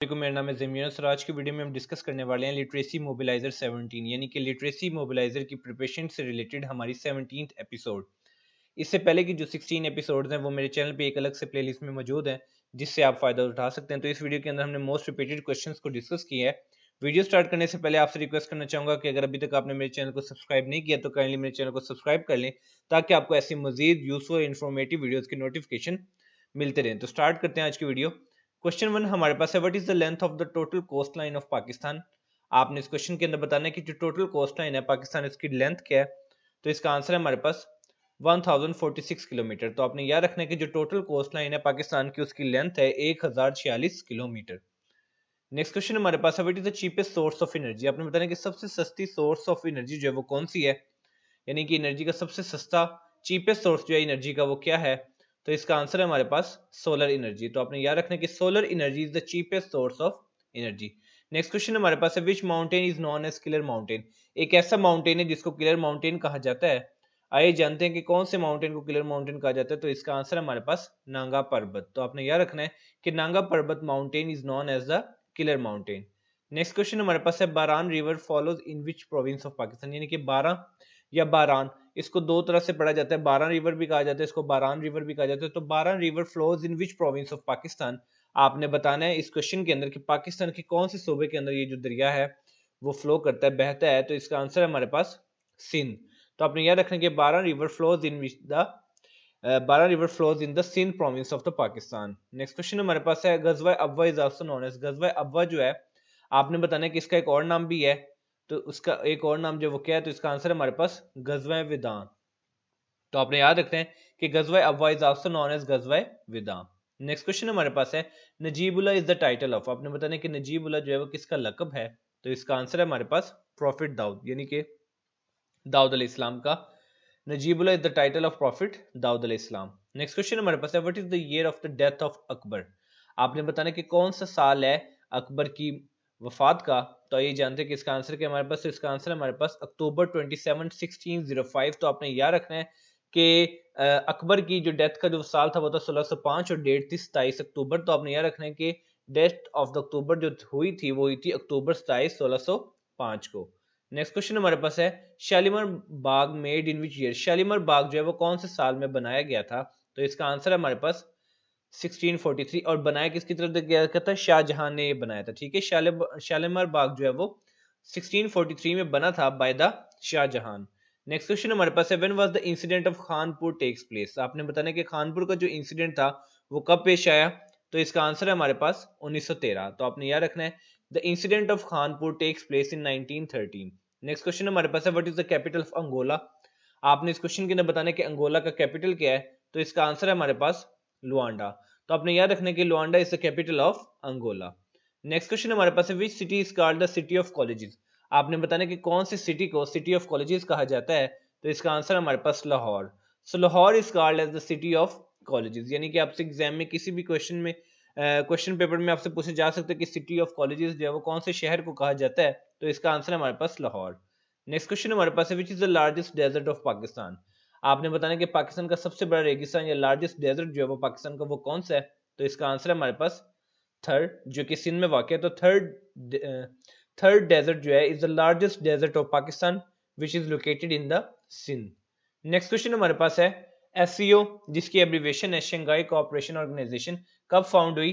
मेरा नाम है ज़मीर और आज की वीडियो में हम डिस्कस करने वाले हैं लिटरेसी मोबिलाइजर 17 यानी कि लिटरेसी मोबिलाइजर की प्रिपरेशन से रिलेटेड हमारी 17th एपिसोड। इससे पहले की जो 16 एपिसोड्स हैं वो मेरे चैनल पे एक अलग से प्लेलिस्ट में मौजूद हैं जिससे आप फायदा उठा सकते हैं। तो इस वीडियो के अंदर हमने मोस्ट रिपीटेड क्वेश्चंस को डिस्कस किया है। वीडियो स्टार्ट करने से पहले आपसे रिक्वेस्ट करना चाहूँगा कि अगर अभी तक आपने मेरे चैनल को सब्सक्राइब नहीं किया तो काइंडली मेरे चैनल को सब्सक्राइब कर लें ताकि आपको ऐसी मजीद यूजफुल इन्फॉर्मेटिव वीडियोज़ की नोटिफिकेशन मिलते रहें। तो स्टार्ट करते हैं आज की वीडियो। क्वेश्चन 1 हमारे पास है, what is the length of the total cost line of Pakistan. आपने इस क्वेश्चन के अंदर बताना है कि जो टोटल कोस्ट लाइन है पाकिस्तान इसकी लेंथ क्या है। तो इसका आंसर है हमारे पास 1046 किलोमीटर। तो आपने याद रखना है कि जो टोटल कोस्ट लाइन है पाकिस्तान की उसकी लेंथ है 1046 किलोमीटर। नेक्स्ट क्वेश्चन हमारे पास है, what is the cheapest source of energy. आपने बताना है कि सबसे सस्ती सोर्स ऑफ एनर्जी जो है वो कौन सी है, यानी कि एनर्जी का सबसे सस्ता चीपेस्ट सोर्स जो है एनर्जी का वो क्या है। तो इसका आंसर है हमारे पास सोलर एनर्जी। तो आपने याद रखना है कि solar energy is the cheapest source of energy. Next question हमारे पास है, which mountain is known as killer mountain. एक ऐसा माउंटेन है जिसको किलर माउंटेन कहा जाता है। आइए जानते हैं कि कौन से माउंटेन को किलर माउंटेन कहा जाता है। तो इसका आंसर है हमारे पास नांगा पर्वत। तो आपने याद रखना है कि Nanga Parbat mountain is known as the killer mountain. Next question हमारे पास है, Baran river follows in which province of Pakistan. यानी कि बारह या बारान, इसको दो तरह से पढ़ा जाता है, बारान रिवर भी कहा जाता है, इसको बारान रिवर भी कहा जाता है। तो Baran river flows in which province of Pakistan. आपने बताना है इस क्वेश्चन के अंदर कि पाकिस्तान के कौन से सूबे के अंदर ये जो दरिया है वो फ्लो करता है, बहता है। तो इसका आंसर है हमारे पास सिंध। तो आपने याद रखना कि Baran river flows in which the Baran river flows in the Sindh province of the Pakistan. Next question हमारे पास है, Ghazwa Abwa is also known as. Ghazwa Abwa जो है आपने बताना है कि इसका एक और नाम भी है। तो उसका एक और नाम जो वो क्या है, तो इसका आंसर है हमारे पास गजवा विदान। तो आपने याद रखते हैं कि Ghazwa Abwa is also known as Ghazwa Waddan. Next question हमारे पास है, Najibullah is the title of. आपने बताना है कि नजीबुल्ला जो है वो किसका लकब है। तो इसका आंसर है हमारे पास प्रॉफिट दाऊद, यानी कि दाऊद अलैहिस्सलाम का Najibullah is the title of prophet Daud अलैहिस्सलाम। नेक्स्ट क्वेश्चन हमारे पास है, what is the year of the death of Akbar. आपने बताना कि कौन सा साल है अकबर की वफात का। तो ये जानते हैं कि इसका आंसर क्या हमारे पास, तो इसका आंसर है हमारे पास अक्टूबर 27 1605। तो आपने याद रखना है कि अकबर की जो डेथ का जो साल था वो था 1605 और डेट थी 27 अक्टूबर। तो आपने याद रखना है कि डेथ ऑफ द अक्टूबर जो हुई थी वो हुई थी अक्टूबर 27 1605 को। नेक्स्ट क्वेश्चन हमारे पास है, Shalimar Bagh made in which year. Shalimar Bagh जो है वो कौन से साल में बनाया गया था। तो इसका आंसर है हमारे पास 1643। और बनाया किसकी तरफ से गया था, शाहजहां ने ये बनाया था। ठीक है, शालीमार बाग जो है वो 1643 में बना था by the Shahjahan. Next question हमारे पास है, when was the incident of Khanpur takes place. आपने बताना कि खानपुर का जो इंसिडेंट था वो कब पेश आया। तो इसका आंसर है हमारे पास 1913। तो आपने याद रखना है the incident of Khanpur takes place in 1913। Next question हमारे पास है, what is the capital of Angola. आपने इस क्वेश्चन के अंदर बताना है कि अंगोला का कैपिटल क्या है। तो इसका आंसर है हमारे पास लुआंडा। तो आपने याद रखना है कि Luanda is the capital of Angola. Next question हमारे पास है, which city is called the city of colleges. आपने बताना है कि कौन सी सिटी को सिटी ऑफ कॉलेजेस कहा जाता है। तो इसका आंसर हमारे पास Lahore. So Lahore is called as the city of colleges. यानी कि आपसे एग्जाम में किसी भी क्वेश्चन में क्वेश्चन पेपर में आपसे पूछे जा सकते हैं कि सिटी ऑफ कॉलेजेस जो है वो कौन से शहर को कहा जाता है। तो इसका आंसर है हमारे पास लाहौर। नेक्स्ट क्वेश्चन हमारे पास है, which is the largest desert of Pakistan. आपने बताना कि पाकिस्तान का सबसे बड़ा रेगिस्तान या लार्जेस्ट डेजर्ट जो है वो पाकिस्तान का वो कौन सा है। तो इसका आंसर है हमारे पास थर्ड, जो कि सिंध में वाक़ है। तो थर्ड डेजर्ट जो है is the largest desert of Pakistan which is located in the Sindh. Next question हमारे पास है, एससीओ जिसकी एब्रीविएशन है शंघाई कोऑपरेशन ऑर्गेनाइजेशन, कब फाउंड हुई।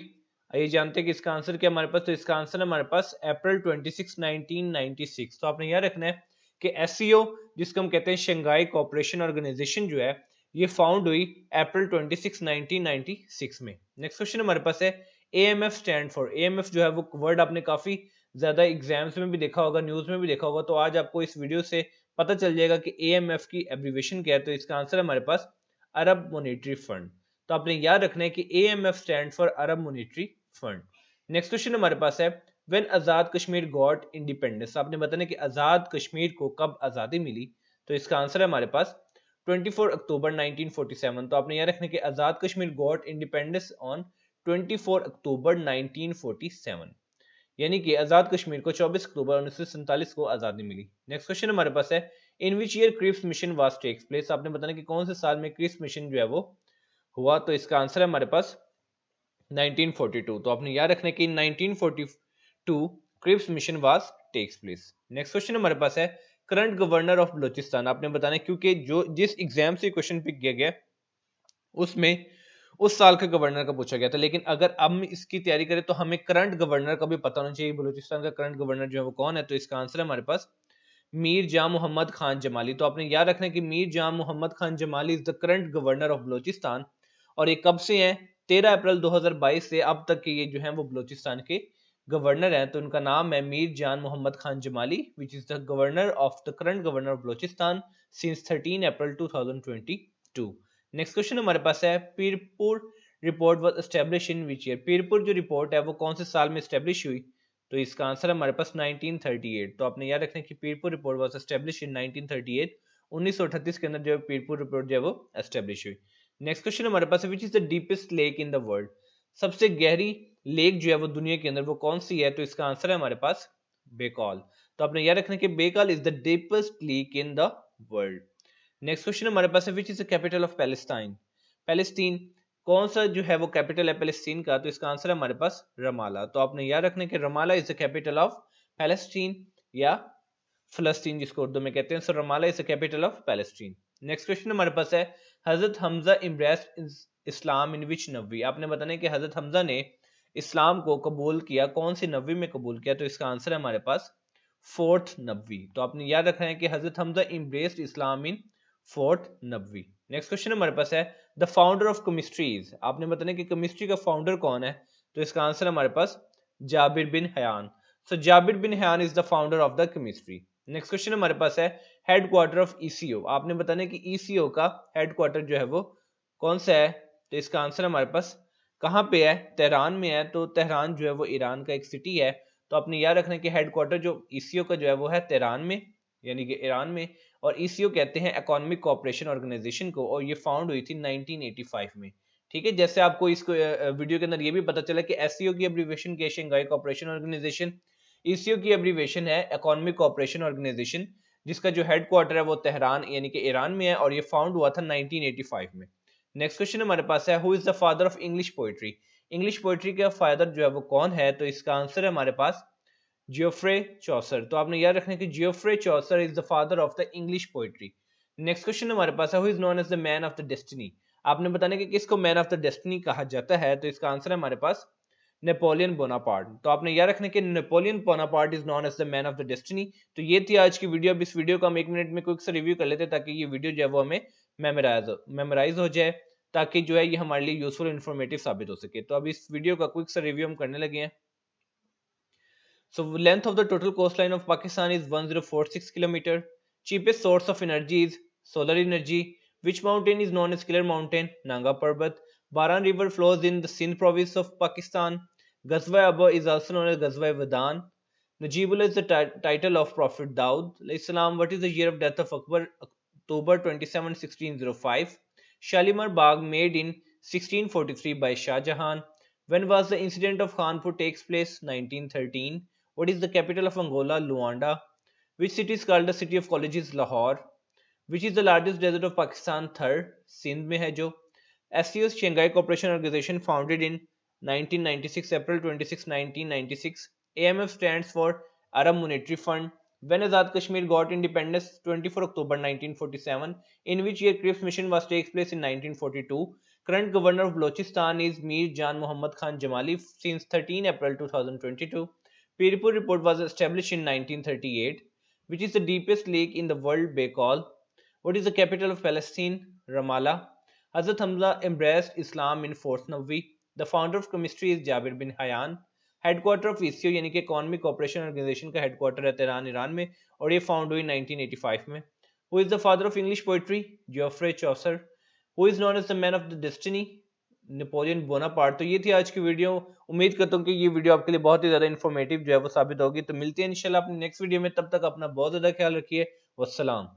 आइए जानते हैं कि इसका आंसर क्या हमारे पास। तो इसका आंसर है हमारे पास अप्रैल 26 1996। तो आपने याद रखना है कि एससीओ जिसको हम कहते हैं शंघाई कोऑपरेशन ऑर्गेनाइजेशन जो है ये फाउंड हुई अप्रैल 26 1996 में। नेक्स्ट क्वेश्चन हमारे पास है, एएमएफ स्टैंड फॉर। एएमएफ जो है वो वर्ड आपने काफी ज्यादा एग्जाम्स में भी देखा होगा, न्यूज में भी देखा होगा। तो आज आपको इस वीडियो से पता चल जाएगा कि एएमएफ की एब्रीविएशन क्या है। तो इसका आंसर है हमारे पास अरब मॉनेटरी फंड। तो आपने याद रखना है कि AMF stand for Arab monetary fund. Next question हमारे पास है, when Azad Kashmir got independence. आपने बताना कि आजाद कश्मीर को कब आजादी मिली। तो इसका आंसर है हमारे पास 24 अक्टूबर 1947। तो आपने याद रखना कि आजाद कश्मीर गॉट इंडिपेंडेंस ऑन 24 अक्टूबर 1947, यानी कि आजाद कश्मीर को 24 अक्टूबर 1947 को आजादी मिली। नेक्स्ट क्वेश्चन हमारे पास है, in which year Cripps mission was takes place. आपने बताना कि कौन से साल में क्रिप्स मिशन जो है वो हुआ। तो इसका आंसर है हमारे पास 1942। तो आपने याद रखना है कि 1942 Cripps mission was takes place. Next question हमारे पास है करंट गवर्नर ऑफ बलोचिस्तान। आपने बताना है क्योंकि जो जिस एग्जाम से क्वेश्चन पिक किया गया उसमें उस साल के गवर्नर का पूछा गया था, लेकिन अगर हम इसकी तैयारी करें तो हमें करंट गवर्नर का भी पता होना चाहिए बलूचिस्तान का करंट गवर्नर जो है वो कौन है। तो इसका आंसर है हमारे पास मीर जाम मोहम्मद खान जमाली। तो आपने याद रखना है कि Mir Jam Mohammad Khan Jamali is the current governor of Balochistan, और ये कब से हैं? 13 अप्रैल 2022 से अब तक के ये जो है वो बलोचिस्तान के गवर्नर हैं। तो उनका नाम है Mir Jan Mohammad Khan Jamali, which is the governor of the current governor of Balochistan since 13 April 2022। Next question हमारे पास है Pirpur report was establish in which year. Pirpur जो रिपोर्ट है वो कौन से साल में एस्टेब्लिश हुई? तो इसका आंसर हमारे पास 1938। तो आपने याद रखना है कि पीरपुर रिपोर्ट वाज एस्टेब्लिश इन 1938। 1938 के अंदर जो पीरपुर रिपोर्ट जो है वो एस्टेब्लिश हुई। नेक्स्ट क्वेश्चन हमारे पास है which is the deepest lake in the world. सबसे गहरी लेक जो है वो दुनिया के अंदर वो कौन सी है? तो इसका आंसर है हमारे पास बेकॉल। तो आपने याद रखना है कि Baikal is the deepest lake in the world. Next question हमारे पास है which is the capital of Palestine. Palestine कौन सा जो है वो कैपिटल है पैलेस्टीन का? तो इसका आंसर है हमारे पास रमाला। तो आपने याद रखना है कि Ramallah is the capital of Palestine या फलस्तीन जिसको उर्दू में कहते हैं। So Ramallah is the capital of Palestine. Next question हमारे पास है हजरत हमजा इम्ब्रेस्ड इस्लाम इन विच नबी। आपने बताना है कि हजरत हमजा ने इस्लाम को कबूल किया कौन सी नबी में कबूल किया? तो इसका आंसर है हमारे पास फोर्थ नबी। तो आपने याद रखना है कि हजरत हमजा इम्ब्रेस्ड इस्लाम in fourth Nabi. Next question हमारे पास है द फाउंडर ऑफ केमिस्ट्रीज। आपने बताना है कि केमिस्ट्री का फाउंडर कौन है? तो इसका आंसर हमारे पास Jabir bin Hayyan. So Jabir bin Hayyan is the founder of the chemistry. Next question हमारे पास है हेडक्वार्टर ऑफ ईसीओ। आपने बताना है कि ईसीओ का हेडक्वार्टर जो है वो कौन सा है? तो इसका आंसर हमारे पास कहाँ पे है? तेहरान में है। तो तेहरान जो है वो ईरान का एक सिटी है। तो आपने याद रखना है कि हेडक्वार्टर जो ईसीओ का जो है वो है तेहरान में यानी कि ईरान में, और ईसीओ कहते हैं इकोनॉमिक कोऑपरेशन ऑर्गेनाइजेशन को, और ये फाउंड हुई थी 1985 में। ठीक है, जैसे आपको इसको वीडियो के अंदर ये भी पता चला कि एससीओ की एब्रीविएशन क्या है? Shanghai cooperation organisation. ईसीओ की एब्रीविएशन है इकोनॉमिक कोऑपरेशन ऑर्गेनाइजेशन, जिसका जो हेडक्वार्टर है वो तेहरान यानी कि ईरान में है, और ये फाउंड हुआ था 1985 में। नेक्स्ट क्वेश्चन हमारे पास है who is the father of English poetry. English poetry का फादर जो है वो कौन है? तो इसका आंसर है हमारे पास जियोफ्रे चौसर। तो आपने याद रखना है कि Geoffrey Chaucer is the father of the English poetry. Next question हमारे पास है who is known as the man of the destiny. आपने बताना कि किसको मैन ऑफ द डेस्टिनी कहा जाता है? तो इसका आंसर है हमारे पास नेपोलियन बोनापार्ट। तो आपने याद रखना कि Napoleon Bonaparte is known as the man of the destiny. तो ये थी आज की वीडियो। अब इस वीडियो को हम 1 मिनट में क्विक से रिव्यू कर लेते हैं ताकि ये वीडियो जो है वो हमें मेमोराइज हो जाए, ताकि जो है ये हमारे लिए यूजफुल इन्फॉर्मेटिव साबित हो सके। तो अब इस वीडियो का क्विक सा रिव्यू हम करने लगे हैं। So length of the total coastline of Pakistan is 1046 km. Cheapest source of energy is solar energy. Which mountain is known as Killer Mountain? Nanga Parbat. Baran River flows in the Sindh province of Pakistan. Ghazwa Abba is also known as Ghazwa Vadan. Najibullah is the title of Prophet Daud. Islam, what is the year of death of Akbar? October 27, 1605. Shalimar Bagh made in 1643 by Shah Jahan. When was the incident of Khanpur takes place? 1913. What is the capital of Angola? Luanda. Which city is called the city of colleges? Lahore. Which is the largest desert of Pakistan? Thar, Sindh में है जो. SCO Shanghai Cooperation Organization founded in 1996, April 26, 1996. AMF stands for Arab Monetary Fund. When Azad Kashmir got independence? 24 October 1947. In which year Cripps mission was takes place? In 1942. Current governor of Balochistan is Mir Jan Muhammad Khan Jamali since 13 April 2022. Pirpur report was established in 1938. Which is the deepest lake in the world? Baikal. What is the capital of Palestine? Ramallah. Hazrat Hamza embraced Islam in 4th Nabi. The founder of chemistry is Jabir bin Hayyan. Headquarter of ECO यानी कि economic cooperation organisation का headquarter है Tehran Iran में, और ये found हुई 1985 में। Who is the father of English poetry? Geoffrey Chaucer. Who is known as the man of the destiny? Napoleon Bonaparte. तो ये थी आज की वीडियो। उम्मीद करता हूँ कि ये वीडियो आपके लिए बहुत ही ज्यादा इन्फॉर्मेटिव जो है वो साबित होगी। तो मिलते हैं इंशाल्लाह अपनी नेक्स्ट वीडियो में, तब तक अपना बहुत ज्यादा ख्याल रखिए। वस्सलाम।